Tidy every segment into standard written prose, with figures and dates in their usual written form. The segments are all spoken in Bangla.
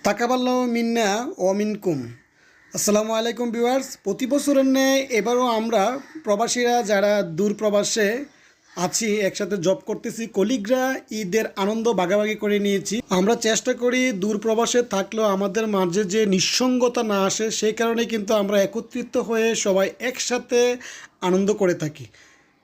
তাকাবাল্লাহু মিন্না ওয়া মিনকুম। আসসালামু আলাইকুম ভিউয়ার্স। প্রতি বছরের ন্যায় এবারও আমরা প্রবাসীরা যারা দূর প্রবাসে আছি, একসাথে জব করতেছি, কলিগরা ঈদের আনন্দ ভাগাভাগি করে নিয়েছি। আমরা চেষ্টা করি দূর প্রবাসে থাকলেও আমাদের মাঝে যে নিঃসঙ্গতা না আসে, সেই কারণে কিন্তু আমরা একত্রিত হয়ে সবাই একসাথে আনন্দ করে থাকি।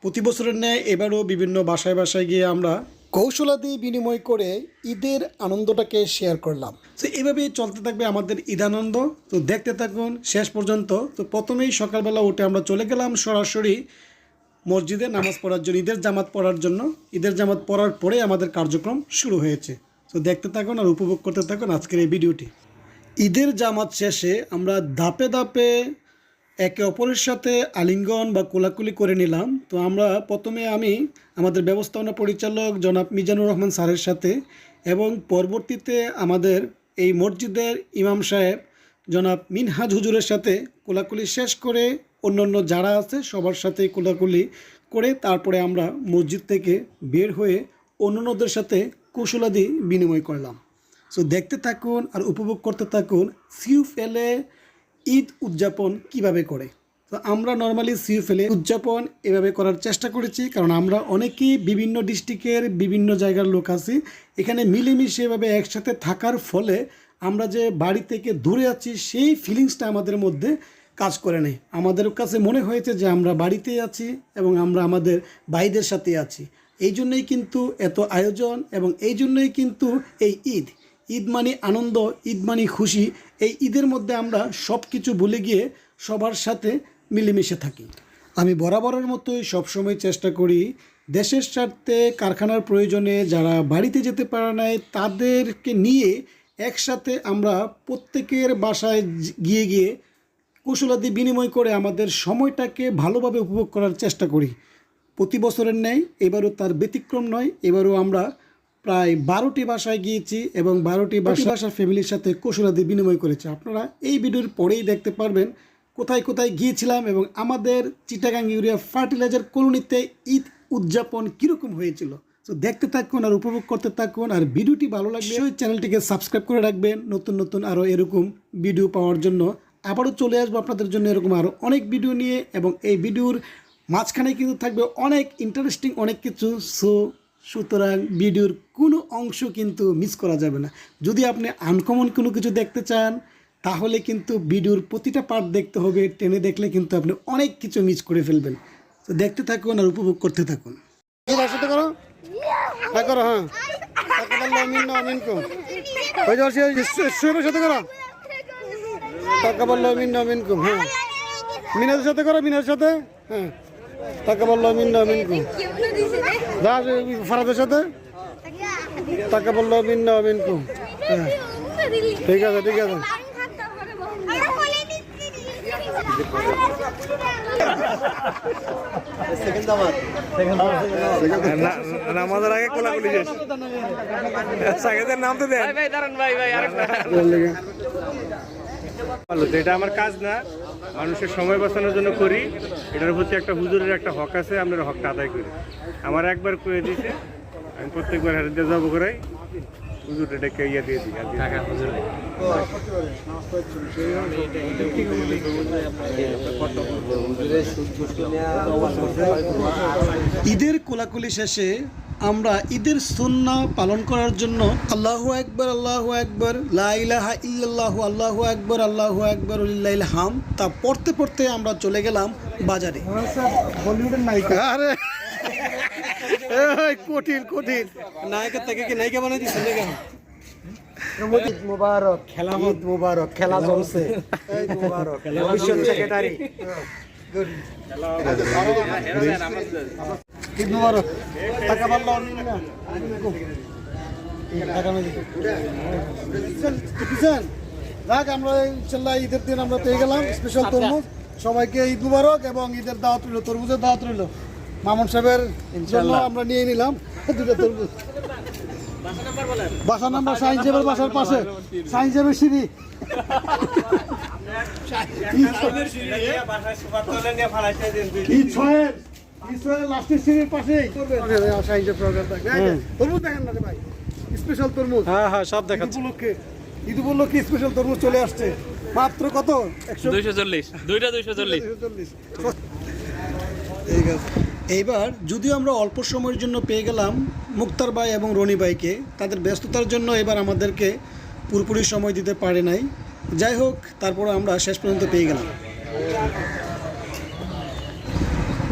প্রতি বছরের ন্যায় এবারও বিভিন্ন বাসায় বাসায় গিয়ে আমরা কৌশলাদি বিনিময় করে ঈদের আনন্দটাকে শেয়ার করলাম। তো এভাবেই চলতে থাকবে আমাদের ঈদ আনন্দ। তো দেখতে থাকুন শেষ পর্যন্ত। তো প্রথমেই সকালবেলা উঠে আমরা চলে গেলাম সরাসরি মসজিদে নামাজ পড়ার জন্য, ঈদের জামাত পড়ার জন্য। ঈদের জামাত পড়ার পরে আমাদের কার্যক্রম শুরু হয়েছে। তো দেখতে থাকুন আর উপভোগ করতে থাকুন আজকের এই ভিডিওটি। ঈদের জামাত শেষে আমরা ধাপে ধাপে একে অপরের সাথে আলিঙ্গন বা কোলাকুলি করে নিলাম। তো আমরা প্রথমে আমি আমাদের ব্যবস্থাপনা পরিচালক জনাব মিজানুর রহমান স্যারের সাথে, এবং পরবর্তীতে আমাদের এই মসজিদের ইমাম সাহেব জনাব মিনহাজ হুজুরের সাথে কোলাকুলি শেষ করে অন্য যারা আছে সবার সাথে কোলাকুলি করে তারপরে আমরা মসজিদ থেকে বের হয়ে অন্যদের সাথে কৌশলাদি বিনিময় করলাম। সো দেখতে থাকুন আর উপভোগ করতে থাকুন সিইউএফএলে ঈদ উদযাপন কিভাবে করে। তো আমরা নর্মালি সিইউএফএলে উদযাপন এভাবে করার চেষ্টা করেছি, কারণ আমরা অনেকেই বিভিন্ন ডিস্ট্রিক্টের বিভিন্ন জায়গার লোক আছি। এখানে মিলেমিশে এভাবে একসাথে থাকার ফলে আমরা যে বাড়ি থেকে দূরে আছি সেই ফিলিংসটা আমাদের মধ্যে কাজ করে নেই। আমাদের কাছে মনে হয়েছে যে আমরা বাড়িতেই আছি এবং আমরা আমাদের ভাইদের সাথে আছি। এই জন্যই কিন্তু এত আয়োজন, এবং এই জন্যই কিন্তু এই ঈদ মানে আনন্দ, ঈদ মানে খুশি। এই ঈদের মধ্যে আমরা সব কিছু ভুলে গিয়ে সবার সাথে মিলেমিশে থাকি। আমি বরাবরের মতোই সবসময় চেষ্টা করি দেশের স্বার্থে, কারখানার প্রয়োজনে যারা বাড়িতে যেতে পারে নাই তাদেরকে নিয়ে একসাথে আমরা প্রত্যেকের বাসায় গিয়ে কৌশলাদি বিনিময় করে আমাদের সময়টাকে ভালোভাবে উপভোগ করার চেষ্টা করি। প্রতি বছরের ন্যায় এবারও তার ব্যতিক্রম নয়। এবারও আমরা প্রায় 12টি বাসায় গিয়েছি এবং 12টি বাসার ফ্যামিলির সাথে কৌশলাদি বিনিময় করেছি। আপনারা এই ভিডিওর পরেই দেখতে পারবেন কোথায় কোথায় গিয়েছিলাম এবং আমাদের চিটাগাং ইউরিয়া ফার্টিলাইজার কলোনিতে ঈদ উদযাপন কীরকম হয়েছিল। তো দেখতে থাকুন আর উপভোগ করতে থাকুন। আর ভিডিওটি ভালো লাগলে ওই চ্যানেলটিকে সাবস্ক্রাইব করে রাখবেন নতুন নতুন আরও এরকম ভিডিও পাওয়ার জন্য। আবারও চলে আসবো আপনাদের জন্য এরকম আরও অনেক ভিডিও নিয়ে, এবং এই ভিডিওর মাঝখানে কিন্তু থাকবে অনেক ইন্টারেস্টিং অনেক কিছু। সুতরাং ভিডিওর কোনো অংশ কিন্তু মিস করা যাবে না। যদি আপনি আনকমন কোনো কিছু দেখতে চান তাহলে কিন্তু ভিডিওর প্রতিটা পার্ট দেখতে হবে। টেনে দেখলে কিন্তু আপনি অনেক কিছু মিস করে ফেলবেন। তো দেখতে থাকুন আর উপভোগ করতে থাকুন। করো হ্যাঁ করো, হ্যাঁ সাথে করো, তাকাবাল্লাহু মিন্না ওয়া মিনকুম। হ্যাঁ মিনাজের সাথে করো, মিনাজের সাথে, হ্যাঁ তাকাবাল্লাহু মিন্না ওয়া মিনকুম। ফারাদের সাথে তাকাবাল্লাহু মিন্না ওয়া মিনকুম। হ্যাঁ ঠিক আছে ঠিক আছে। আমাদের আগে কোলাকুলি শেষ। সাগেদের নাম তো দেন। এটা আমার কাজ না, মানুষের সময় বাঁচানোর জন্য করি। এটার প্রতি একটা হুজুরের একটা হক আছে, আমরা হকটা আদায় করি। আমার একবার করে দিয়েছে, আমি প্রত্যেকবার হাতে দিয়ে জব করাই, হুজুর এটাকে ইয়ে দিয়ে দিই। ঈদের কোলাকুলি শেষে আমরা ঈদের সুন্নাহ পালন করার জন্য আল্লাহু আকবার আল্লাহু আকবার লা ইলাহা ইল্লাল্লাহু আল্লাহু আকবার আল্লাহু আকবার লিল্লাহিল হামদ তা পড়তে পড়তে আমরা চলে গেলাম বাজারে। বলিউডের নায়িকা, আরে কঠিন কঠিন নায়িকার থেকে কি নায়িকা বানাই দিচ্ছেন দেখেন। ঈদ মুবারক, খেলা ঈদ মুবারক, খেলা জমছে, ঈদ মুবারক, ভবিষ্যৎ সেক্রেটারি ঈদ মুবারক, তাকাবাল্লাহু মিন্না যাক আমরা ইনশাআল্লাহ ঈদের দিন আমরা পেয়ে গেলাম স্পেশাল তরমুজ। সবাইকে ঈদ মুবারক এবং ঈদের দাওয়াত রইল, তরমুজের দাওয়াত রইল। মামুন সাহেবের জন্য আমরা নিয়ে নিলাম দুটো তরমুজ। বাসা নাম্বার সাইন সাহেবের বাসার পাশে, সাইন সাহেবের সিঁড়ি। লাস্টের সিঁড়ির পাশেই তরমুজ দেখেন না ভাই, স্পেশাল তরমুজ। হ্যাঁ হ্যাঁ সব দেখাচ্ছি। উপলক্ষে ঈদ উপলক্ষে স্পেশাল তরমুজ চলে আসছে মাত্র কত 240 দুইটা 240 ঠিক আছে। এইবার যদিও আমরা অল্প সময়ের জন্য পেয়ে গেলাম মুক্তার ভাই এবং রনি ভাইকে, তাদের ব্যস্ততার জন্য এবার আমাদেরকে পুরোপুরি সময় দিতে পারে নাই। যাই হোক, তারপরে আমরা শেষ পর্যন্ত পেয়ে গেলাম।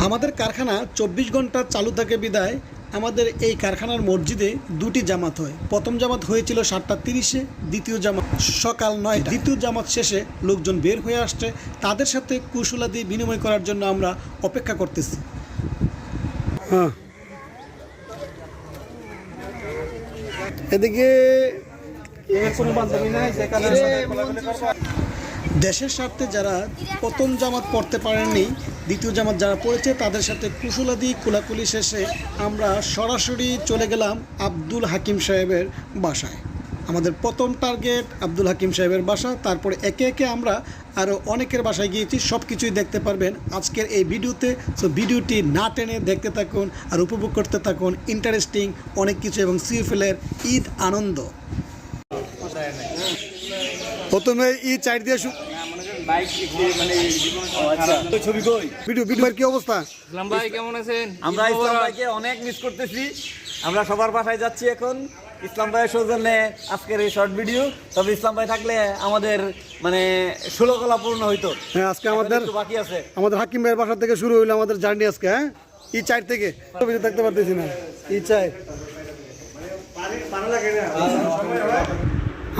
আমাদের কারখানা 24 ঘন্টা চালু থাকে বিদায় আমাদের এই কারখানার মসজিদে দুটি জামাত হয়। প্রথম জামাত হয়েছিল 7:30-এ, দ্বিতীয় জামাত সকাল 9। দ্বিতীয় জামাত শেষে লোকজন বের হয়ে আসছে, তাদের সাথে কুশলাদি বিনিময় করার জন্য আমরা অপেক্ষা করতেছি। হ্যাঁ, এদিকে দেশের স্বার্থে যারা প্রথম জামাত পড়তে পারেননি, দ্বিতীয় জামাত যারা পড়েছে তাদের সাথে কুশলাদি কোলাকুলি শেষে আমরা সরাসরি চলে গেলাম আব্দুল হাকিম সাহেবের বাসায়। আমাদের প্রথম টার্গেট আব্দুল হাকিম সাহেবের বাসা, তারপরে একে একে আমরা আরও অনেকের বাসায় গিয়েছি। সব কিছুই দেখতে পারবেন আজকের এই ভিডিওতে। সো ভিডিওটি না টেনে দেখতে থাকুন আর উপভোগ করতে থাকুন ইন্টারেস্টিং অনেক কিছু এবং সিএফএলের ঈদ আনন্দ। প্রথমে ঈদ চাইট দিয়ে ভিডিও কি অবস্থা? ইসলাম ভাই কেমন আছেন? আমরা ইসলাম ভাইকে অনেক মিস করতেছি। আমরা সবার বাসায় যাচ্ছি এখন ইসলাম ভাইয়ের সৌজন্যে আজকের এই শর্ট ভিডিও। তবে ইসলাম ভাই থাকলে আমাদের মানে 16 কলা পূর্ণ হইতো। হ্যাঁ, আজকে আমাদের একটু বাকি আছে। আমাদের হাকিম ভাইয়ের বাসা থেকে শুরু হইলো আমাদের জার্নি আজকে। হ্যাঁ, ই চাইট থেকে দেখতে পারতেছি না ই চাই।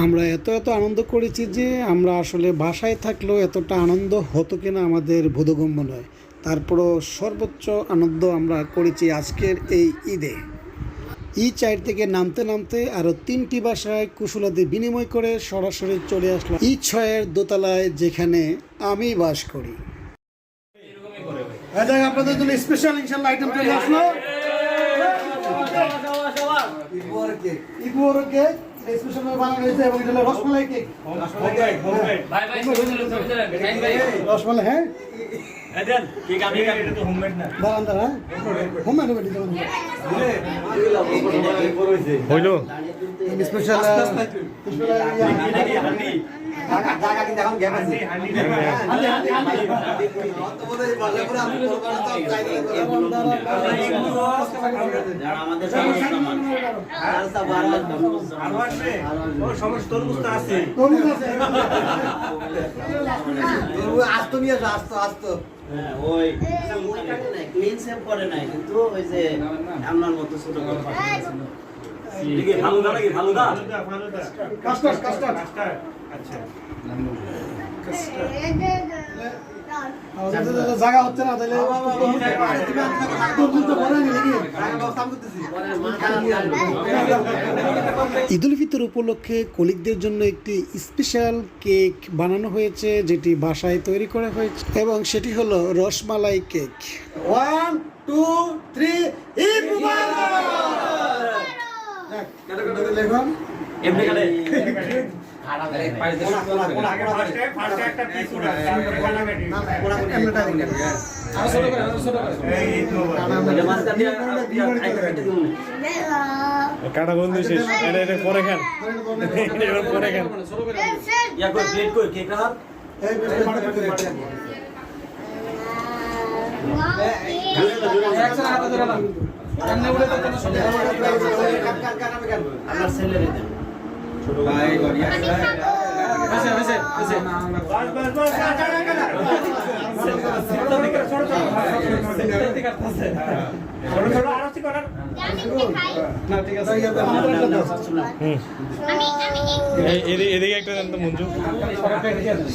আমরা এত আনন্দ করেছি যে আমরা আসলে বাসায় থাকলেও এতটা আনন্দ হতো কিনা আমাদের বোধগম্য নয়। তারপরও সর্বোচ্চ আনন্দ আমরা করেছি আজকের এই ঈদে। ই চাইট থেকে নামতে নামতে আরও 3টি বাসায় কুশলাদি বিনিময় করে সরাসরি চলে আসলাম ই 6-এর দোতলায়, যেখানে আমি বাস করি। আপনাদের জন্য স্পেশাল ইনশাআল্লাহ আইটেম চলে আসলো। ইগোর কেক স্পেশাল ভাবে বানানো হয়েছে এবং এটা হলো রসমালাই কেক। ভাই ভাই রসমালাই, হ্যাঁ দেন কেক আমি এটা তো হোমমেড না। দাঁড়ান হোমমেড হইলো স্পেশাল জায়গা কিন্তু এখন গ্যাপ আছে। আস্ত নিয়ে আসতো আস্তো ওই ক্লিন সেভ করে নাই, কিন্তু ওই যে আপনার মতো ছোট করে পাঠানো ভালো নাকি ভালো না কাস্টার্ড আচ্ছা জায়গা হচ্ছে না তাহলে ঈদ উল ফিতর উপলক্ষে কলিগদের জন্য একটি স্পেশাল কেক বানানো হয়েছে, যেটি বাসায় তৈরি করা হয়েছে এবং সেটি হলো রসমালাই কেক। 1 2 3 ঈদ মুবারক। এমনি কাটে কাটা বন্ধু শেষ। এটা পরে খান, এবার পরে খান। ইয়া কই প্লেট কই কেক রাখ আপনার ছেলের দেন। ছোট ভাই বাড়ি আছে এদিকে একটা দেন তো মঞ্জু,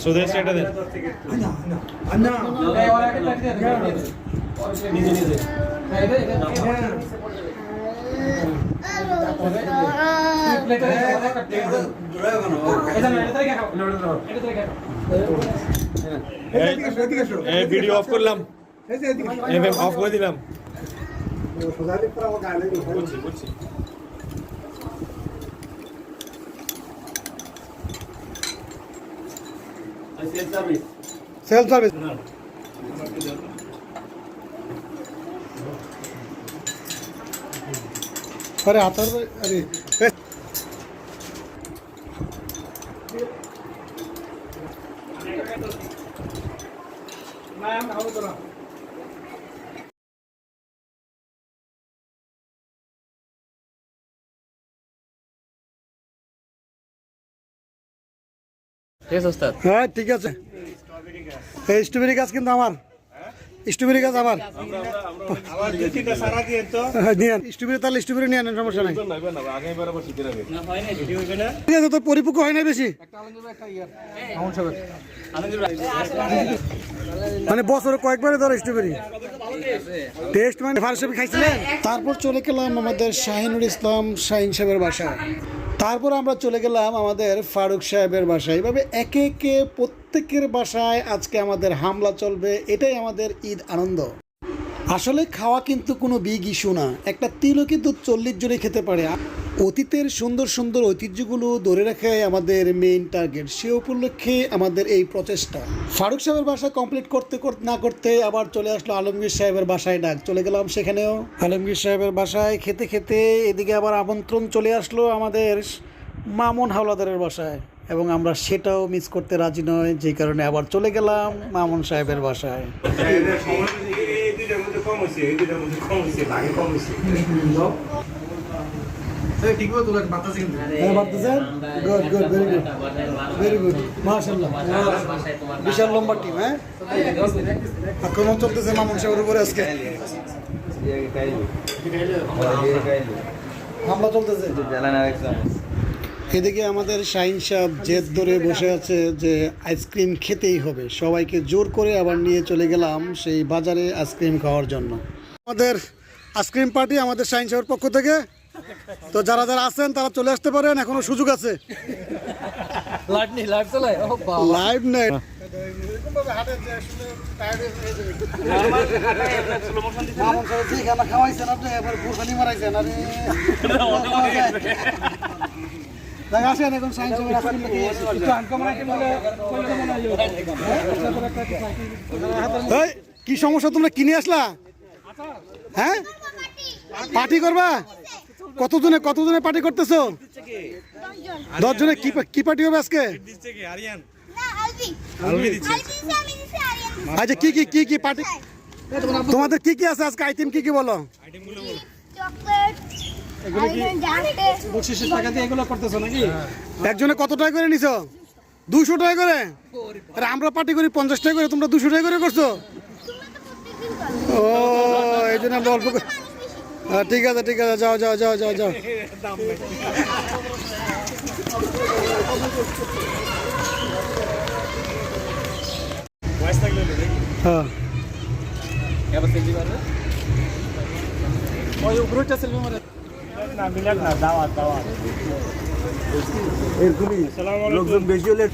সুদেশ একটা দেন। নিজে নিজে ভিডিও অফ করলাম, অফ করে দিলাম। Self service. আরে আতার আরে ঠিক আছে ওস্তাদ হ্যাঁ ঠিক আছে। এই স্ট্রবেরি গাছ কিন্তু আমার, স্ট্রবেরি গাছ আমার। আবার 2-3টা সারা দিয়ে তো হ্যাঁ নিয়ে স্ট্রবেরি, তাহলে স্ট্রবেরি নিয়ে আনেন, সমস্যা নাই। ঠিক আছে, তোর পরিপক্ক হয় না বেশি, মানে বছরে কয়েকবারে ধরো স্ট্রবেরি টেস্ট, মানে ফার্স্ট হিসেবে খাইছিলেন। তারপর চলে গেলাম আমাদের শাহিনুর ইসলাম শাহিন সাহেবের বাসায়। তারপর আমরা চলে গেলাম আমাদের ফারুক সাহেবের বাসায়। এইভাবে একে একে প্রত্যেকের বাসায় আজকে আমাদের হামলা চলবে, এটাই আমাদের ঈদ আনন্দ। আসলে খাওয়া কিন্তু কোনো বিগ ইস্যু না, একটা তিলও কিন্তু 40 জনে খেতে পারে। অতীতের সুন্দর সুন্দর ঐতিহ্যগুলো ধরে রাখাই আমাদের মেইন টার্গেট, সে উপলক্ষে আমাদের এই প্রচেষ্টা। ফারুক সাহেবের বাসা কমপ্লিট করতে না করতে আবার চলে আসলো আলমগীর সাহেবের বাসায় ডাক, চলে গেলাম সেখানেও আলমগীর সাহেবের বাসায় খেতে খেতে এদিকে আবার আমন্ত্রণ চলে আসলো আমাদের মামুন হাওলাদারের বাসায়, এবং আমরা সেটাও মিস করতে রাজি নয়, যে কারণে আবার চলে গেলাম মামুন সাহেবের বাসায়। এই দুইটার মধ্যে কম হইছে, এই দুইটার মধ্যে কম হইছে, ভাগে কম হইছে। হ্যাঁ, পারতেছেন? Good, good, very good. Very good. মাশাআল্লাহ। বিশাল লম্বা টিম, হ্যাঁ? আক্রমণ চলতেছে মামুন সাহেবের উপরে আজকে। হামলা চলতেছে। এদিকে আমাদের শাহিন সাহেব জেদ ধরে বসে আছে যে আইসক্রিম খেতেই হবে, সবাইকে জোর করে আবার নিয়ে চলে গেলাম সেই বাজারে আইসক্রিম খাওয়ার জন্য। আমাদের আইসক্রিম পার্টি আমাদের শাহিন সাহেবের পক্ষ থেকে, তো যারা যারা আছেন তারা চলে আসতে পারেন, এখনো সুযোগ আছে। লাইভ নেই, আসেন এখন কি সমস্যা, তোমরা কিনে আসলা? হ্যাঁ, পার্টি করবা? কতজনে পার্টি করতেছো? 10 জনে। কি পার্টি হবে আজকে? আচ্ছা, কি পার্টি তোমাদের কি কি আছে আজকে? আইটেম কি কি বলো? একজনে কত টাকা করে নিছো? 200 টাকা করে? আরে আমরা পার্টি করি 50 টাকা করে, তোমরা 200 টাকা করে করছো? ও, এই জন্য আমরা অল্প করে। ঠিক আছে, ঠিক আছে, যাও যাও যাও যাও যাও। হ্যাঁ, লোকজন বেশি হলে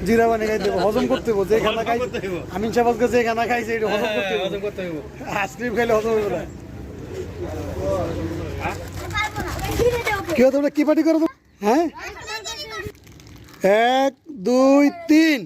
জিরা পানি খাইতে হবে, হজম করতে হবে। যে খানা খাই আমিন সাহেবকে, যে খানা খাইছে এটা হজম করতে হবে। আইসক্রিম খাইলে হজম হবে না। কি তোমরা কি পার্টি করো? হ্যাঁ, 1 2 3